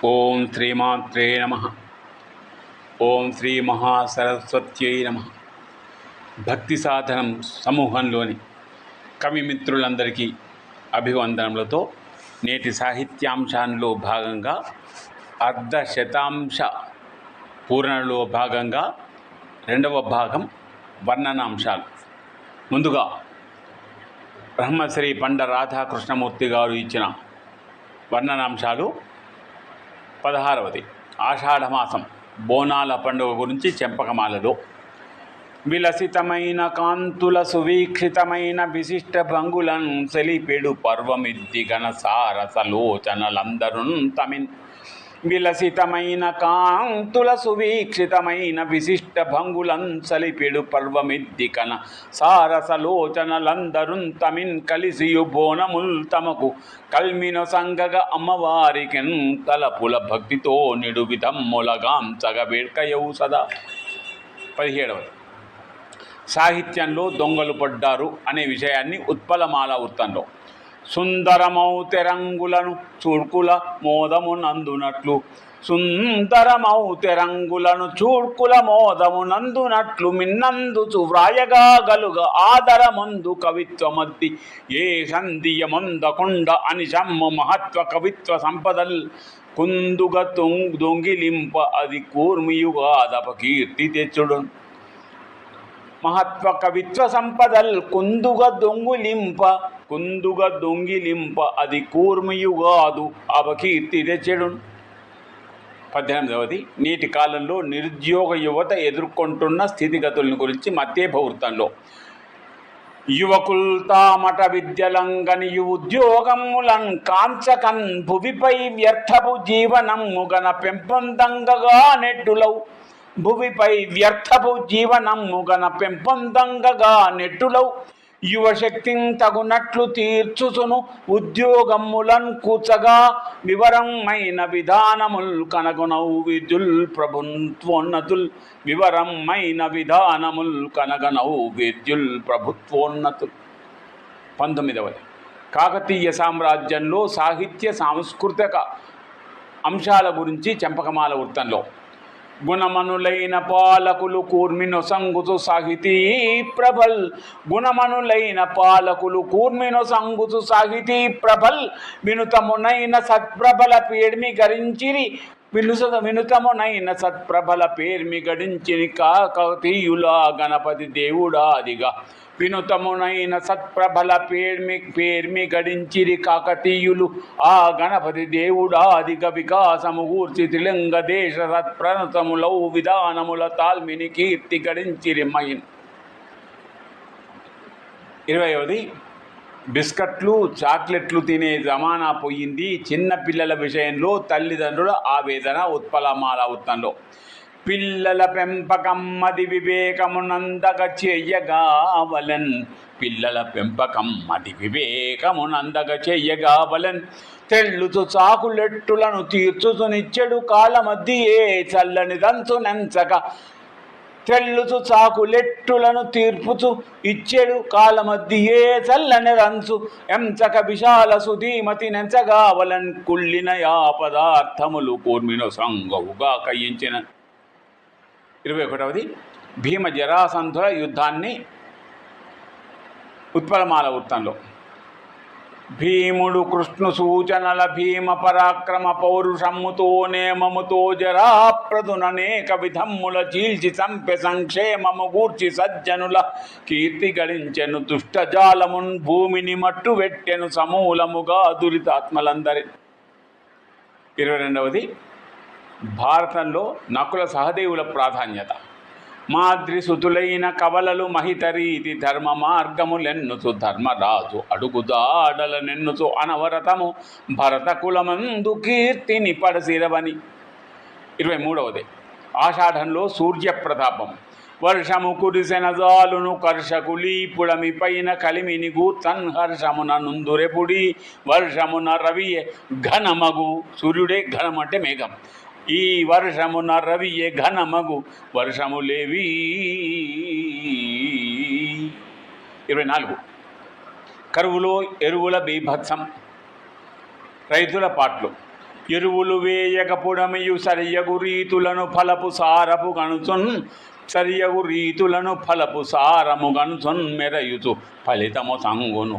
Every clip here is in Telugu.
ఓం శ్రీమాత్రే నమ. ఓం శ్రీ మహాసరస్వత్యై నమ. భక్తి సాధనం సమూహంలోని కవి మిత్రులందరికీ అభివందనములతో నేటి సాహిత్యాంశాల్లో భాగంగా అర్ధశతాంశ పూరణలో భాగంగా రెండవ భాగం వర్ణనాంశాలు. ముందుగా బ్రహ్మశ్రీ పండ రాధాకృష్ణమూర్తి గారు ఇచ్చిన వర్ణనాంశాలు. 16వది ఆషాఢమాసం బోనాల పండుగ గురించి చెంపకమాలలో. విలసితమైన కాంతుల సువీక్షితమైన విశిష్ట భంగులను సెలిపెడు పర్వమిద్ది గణ సారసలోచనలందరూ తమిన్. విలసితమైన కాంతుల సువీక్షితమైన విశిష్ట భంగులం సలిపెడు పర్వమిద్ది కన సారసలోచనలందరు తమిన్. కలిసియు బోనముల్ తమకు కల్మిన సంగగ అమ్మవారికెన్ తలపుల భక్తితో నిడు విధమ్ములగాంచగ వేడ్కయౌ సదా. 17వది సాహిత్యంలో దొంగలు పడ్డారు అనే విషయాన్ని ఉత్పలమాల వృత్తంలో సుందరమౌ తెరంగులను చూడ్కుల మోదమునందునట్లు. సుందరమౌ తెరంగులను చూడ్కుల మోదమునందునట్లు మిన్నందుచు వ్రాయగా గలుగ ఆదరమందు కవిత్వమద్ది ఏ సంధియమందకుండ అనిశమ్మ మహత్వ కవిత్వ సంపదల్ కుందుగ దొంగిలింప అది కూర్మియుగాదపకీర్తి తెచ్చుడు. మహత్వ కవిత్వ సంపదల్ కుందుగ దొంగిలింప అది కూర్మియుగాదు అపకీర్తి తెచ్చెడు. 18వది నేటి కాలంలో నిరుద్యోగ యువత ఎదుర్కొంటున్న స్థితిగతులను గురించి మధ్యభవృత్తంలో యువకుల్ తామట విద్యలంగనియు ఉద్యోగములన్ కాంచకన్ భువిపై వ్యర్థపు జీవనమ్ముగన పెంపొందంగగా నెట్టులౌ. భువిపై వ్యర్థపు జీవనమ్ముగన పెంపొందంగగా నెట్టులౌ. యువశక్తిని తగునట్లు తీర్చుసును ఉద్యోగములన్ కూచగా వివరమైన విధానముల్ కనగొనౌ విద్యుల్ ప్రభుత్వోన్నతుల్. వివరమైన విధానముల్ కనగనౌ విద్యుల్ ప్రభుత్వోన్నతుల్. 19వది కాకతీయ సామ్రాజ్యంలో సాహిత్య సాంస్కృతిక అంశాల గురించి చెంపకమాల వృత్తంలో గుణమనులైన పాలకులు కూర్మినొసంగుచు సాహితీ ప్రభల్. గుణమనులైన పాలకులు కూర్మినొసంగుచు సాహితీ ప్రభల్. వినుతమునైన సత్ప్రభల పేర్మి గరించిరి. వినుతమునైన సత్ప్రభల పేర్మి గడించిని కాకతీయులా గణపతి దేవుడాదిగా. వినుతమునైన సత్ప్రభల పేర్మి గడించిరి కాకతీయులు ఆ గణపతి దేవుడాదిగ. వికాసము గూర్చి త్రిలింగ దేశ సత్ప్రణతములౌ విధానముల తాల్మిని కీర్తి గడించిరి మహిన్. 20వది బిస్కట్లు చాక్లెట్లు తినే జమానా పోయింది. చిన్న పిల్లల విషయంలో తల్లిదండ్రుల ఆవేదన ఉత్పలమాల వృత్తంలో. పిల్లల పెంపకం అది వివేకమునందగ చెయ్యగావలన్. పిల్లల పెంపకం అది వివేకమునందగ చెయ్యగావలన్. తెల్లుచు చాకులెట్టులను తీర్చుచునిచ్చెడు కాలమద్దియే చల్లని దంచు నెంచక. తెల్లుచు చాకులెట్టులను తీర్పుచు ఇచ్చెడు కాలమద్దియే చల్లని రంచు ఎంచక. విశాల సుధీమతి నెంచగావలన్. కుళ్ళిన యా పదార్థములు కూర్మినో సంగవుగా కయించిన. 21వది భీమ జరాసంధుల యుద్ధాన్ని ఉత్పలమాల వృత్తంలో భీముడు కృష్ణు సూచనల భీమ పరాక్రమ పౌరుషమ్ముతో నేమముతో జరాప్రదుననేక విధమ్ముల చీల్చి చంపె సంక్షేమము గూర్చి సజ్జనుల కీర్తి గడించెను. దుష్టజాలమున్ భూమిని మట్టు వెట్టెను సమూలముగా దురితాత్మలందరి. 22వది భారతంలో నకుల సహదేవుల ప్రాధాన్యత. మాద్రిసుతులైన కవలలు మహితరీతి ధర్మ మార్గములెన్నుచు ధర్మరాజు అడుగుదాడల నెన్నుచు అనవరతము భరత కులమందు కీర్తిని పడసిరవని. 23వది ఆషాఢంలో సూర్యప్రతాపం. వర్షము కురిసెన జాలును కర్షకులీ పుడమి పైన కలిమిని గూర్చన్ హర్షమున నుందురెపుడి. వర్షమున రవియే ఘనమగు. సూర్యుడే ఘనం అంటే మేఘం. ఈ వర్షమున రవియే ఘనమగు వర్షములేవి. 24 కరువులో ఎరువుల బీభత్సం. రైతుల పాట్లు. ఎరువులు వేయక పుడమియు సరియగు రీతులను ఫలపు సారపు గనుచున్ సరియగు రీతులను ఫలపు సారము గనుచున్ మెరయుచు ఫలితము సంగును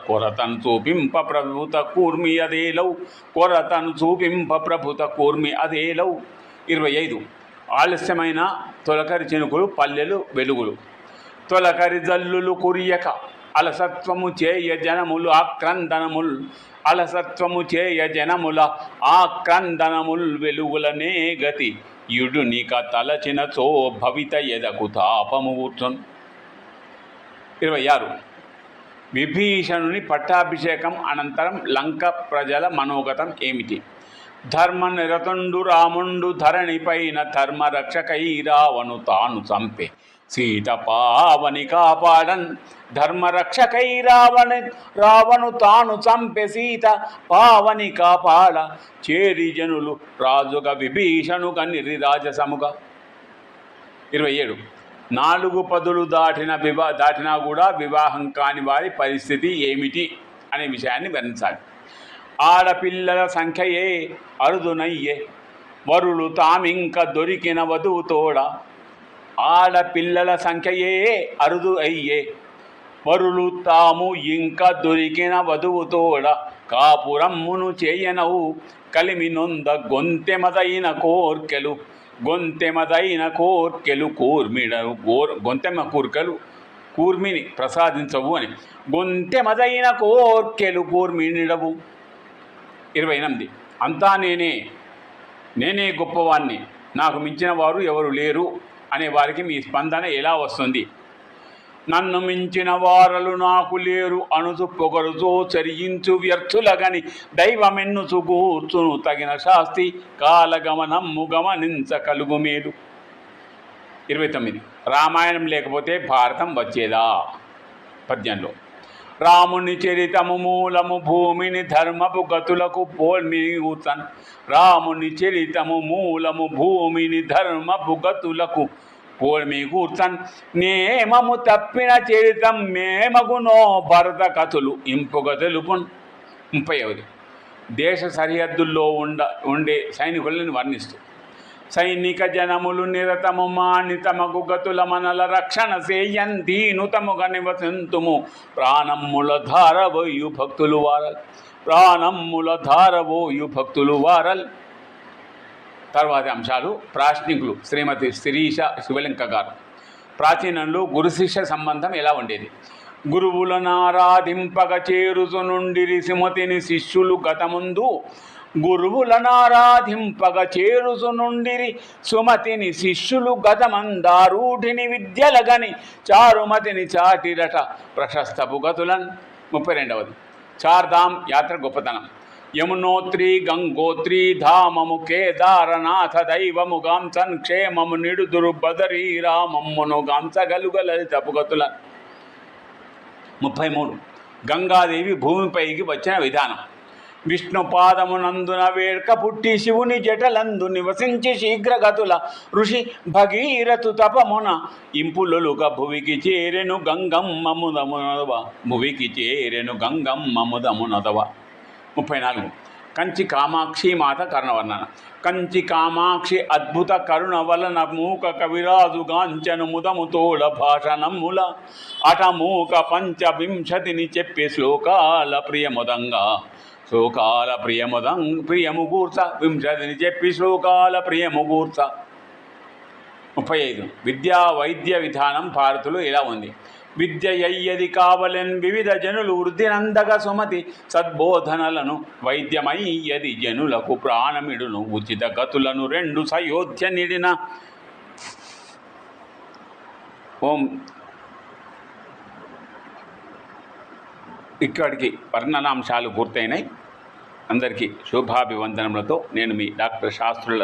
కొరతను చూపింప ప్రభుత కూర్మి అదేలవు కొరతను చూపింప ప్రభుత కూర్మి అదేలవు. 25 ఆలస్యమైన తొలకరి చినుకులు పల్లెలు వెలుగులు. తొలకరి జల్లులు కురియక అలసత్వము చేయ జనములు ఆక్రందనముల్ అలసత్వము చేయ జనముల ఆక్రందనముల్ వెలుగులనే గతి ఇడు నీక తలచినచో భవిత ఎదకు తాపము కూర్చొన్. 26 విభీషణుని పట్టాభిషేకం అనంతరం లంక ప్రజల మనోగతం ఏమిటి? ధర్మనిరతుండు రాముండు ధరణిపైన ధర్మరక్షకై రావణు తాను చంపే సీత పావని కాపాడన్ ధర్మరక్షకై రావణు తాను చంపె సీత పావని కాపాడ చేరి జనులు రాజుగా విభీషణుగా రాజసముగా. 27 4 పదులు దాటినా కూడా వివాహం కాని వారి పరిస్థితి ఏమిటి అనే విషయాన్ని వర్ణించాలి. ఆడపిల్లల సంఖ్యయే అరుదునయ్యే వరులు తామింక దొరికిన వధువు తోడ ఆడపిల్లల సంఖ్యయే అరుదు అయ్యే వరులు తాము ఇంకా దొరికిన వధువు తోడ కాపురమ్మును చేయనవు కలిమి నొంద గొంతెమదైన కోర్కెలు గొంతెమ కూర్కలు కూర్మిని ప్రసాదించవు అని గొంతెమదైన కోర్కెలు కూర్మినిడవు. 28 అంతా నేనే గొప్పవాణ్ణి నాకు మించిన వారు ఎవరు లేరు అనే వారికి మీ స్పందన ఎలా వస్తుంది? నన్ను మించిన వారలు నాకు లేరు అనుచు పొగరుతో చరించు వ్యర్థులగని దైవమెన్నుచు కూర్చును తగిన శాస్తి కాలగమనమ్ము గమనించ కలుగు మేలు. 29 రామాయణం లేకపోతే భారతం వచ్చేదా? పద్యంలో రాముని చరితము మూలము భూమిని ధర్మపు గతులకు పోల్మిని కూర్చన్ రాముని చరితము మూలము భూమిని ధర్మపు గతులకు పోల్మి కూర్చన్ నేమము తప్పిన చరితం మేమగునో భరత కథలు ఇంపుగ తెలుపున్. 31 దేశ సరిహద్దుల్లో ఉండే సైనికులను వర్ణిస్తూ సైనిక జనములు నిరతము మానితమగు గతుల మనల రక్షణ సేయంతీనుతముగా నివసింతుము ప్రాణమ్ముల ధారవోయు భక్తులు వారల్. తర్వాతి అంశాలు ప్రాశ్నికులు శ్రీమతి శిరీష శివలింక గారు. ప్రాచీనంలో గురు శిష్య సంబంధం ఎలా ఉండేది? గురువులనారాధింపగ చేరుచు నుండిరి సుమతిని శిష్యులు గతముందు గురువులనారాధింపగ చేరుచు నుండిరి సుమతిని శిష్యులు గతమందారూఢిని విద్యలగని చారుమతిని చాటిరట ప్రశస్తపు గతులన్. 32 చార్ధామ్ యాత్ర గొప్పతనం. యమునోత్రి గంగోత్రి ధామము కేదారనాథ దైవము గాంచన్ క్షేమము నిడుదురు బదరీ రామమ్మును గాంచగలుగ లలితపు గతులన్. 33 గంగాదేవి భూమిపైకి వచ్చిన విధానం. విష్ణు పాదమునందున వేడ్క పుట్టి శివుని జటలందు నివసించి శీఘ్రగతుల ఋషి భగీరథు తపమున ఇంపులొలుక భువికి చేరెను గంగమ్మముదమునదవ. 34 కంచి కామాక్షి మాత కర్ణవర్ణన. కంచి కామాక్షి అద్భుత కరుణ వలన మూక కవిరాజు గాంచను ముదము తోడ భాషణముల అటమూక పంచవింశతిని చెప్పి శ్లోకాల ప్రియము కూర్చ వింశతిని చెప్పి శ్లోకాల ప్రియము కూర్చ. 35 విద్యా వైద్య విధానం భారతులు ఎలా ఉంది? విద్య అయ్యది కావలెన్ వివిధ జనులు వృద్ధినందగ సుమతి సద్బోధనలను వైద్యమయ్యది జనులకు ప్రాణమిడును ఉచిత గతులను రెండు సయోధ్య నిడిన. ఓం ఇక్కడికి వర్ణనాంశాలు పూర్తయినాయి. అందరికీ శుభాభివందనములతో నేను మీ డాక్టర్ శాస్త్రుల